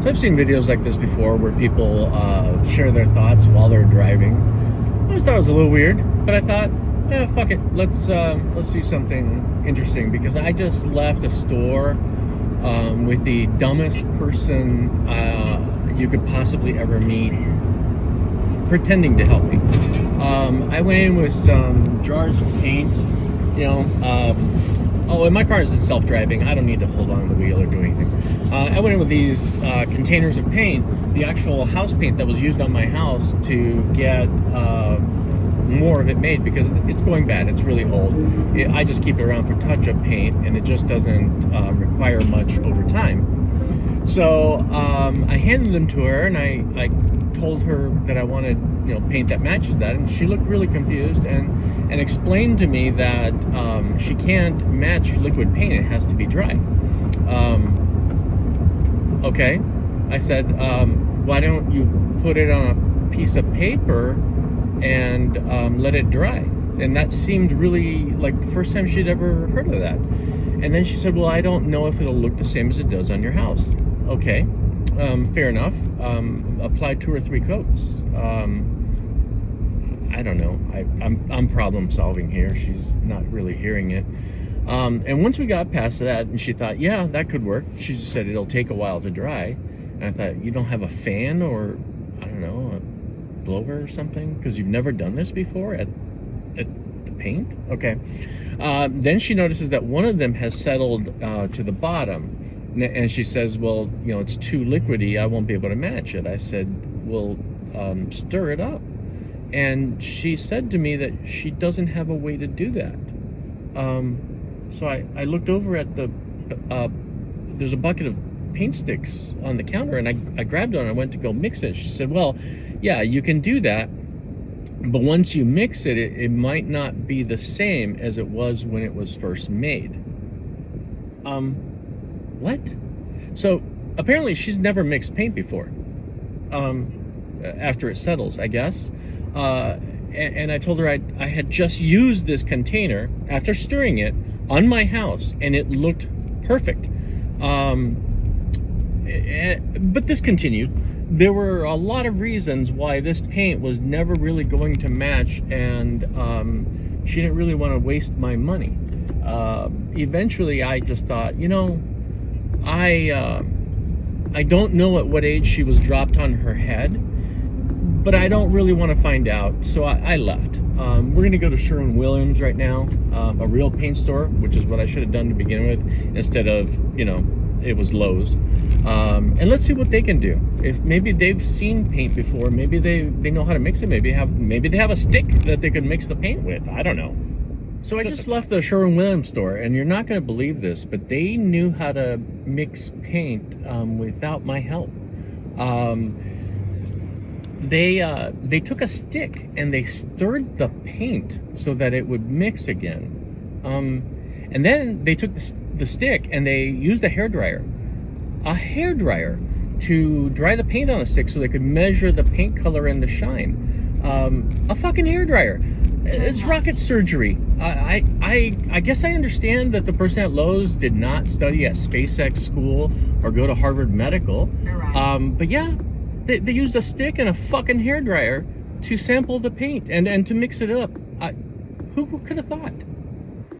So I've seen videos like this before where people share their thoughts while they're driving. I always thought it was a little weird, but I thought, yeah, fuck it. Let's do something interesting, because I just left a store with the dumbest person you could possibly ever meet, pretending to help me. I went in with some jars of paint, oh, and my car isn't self-driving. I don't need to hold on to the wheel or do anything. I went in with these containers of paint, the actual house paint that was used on my house, to get more of it made, because it's going bad. It's really old. I just keep it around for touch-up paint, and it just doesn't require much over time. So I handed them to her, and I told her that I wanted paint that matches that, and she looked really confused and explained to me that she can't match liquid paint. It has to be dry. Okay, I said, why don't you put it on a piece of paper and let it dry? And that seemed really like the first time she'd ever heard of that. And then she said, well, I don't know if it'll look the same as it does on your house. Okay, fair enough. Apply 2 or 3 coats. I don't know. I'm problem solving here. She's not really hearing it. And once we got past that, and she thought, yeah, that could work. She just said it'll take a while to dry. And I thought, you don't have a fan or, I don't know, a blower or something? Because you've never done this before at the paint? Okay. Then she notices that one of them has settled to the bottom. And she says, well, it's too liquidy. I won't be able to match it. I said, well, stir it up. And she said to me that she doesn't have a way to do that. So I looked over at there's a bucket of paint sticks on the counter, and I grabbed one and I went to go mix it. She said, well, yeah, you can do that, but once you mix it, it might not be the same as it was when it was first made. What? So apparently she's never mixed paint before, after it settles, I guess. And I told her I had just used this container after stirring it on my house, and it looked perfect. But this continued. There were a lot of reasons why this paint was never really going to match, and she didn't really want to waste my money. Eventually I just thought, I don't know at what age she was dropped on her head, but I don't really want to find out, so I left. We're going to go to Sherwin-Williams right now, a real paint store, which is what I should have done to begin with, instead of, it was Lowe's. And let's see what they can do. If maybe they've seen paint before, maybe they know how to mix it, maybe they have a stick that they could mix the paint with. I don't know. So I just left the Sherwin-Williams store, and you're not going to believe this, but they knew how to mix paint without my help. They took a stick and they stirred the paint so that it would mix again. And then they took the stick and they used a hairdryer to dry the paint on the stick so they could measure the paint color and the shine. A fucking hairdryer. It's rocket surgery. I guess I understand that the person at Lowe's did not study at SpaceX school or go to Harvard Medical. But yeah, they used a stick and a fucking hairdryer to sample the paint and to mix it up. Who could have thought?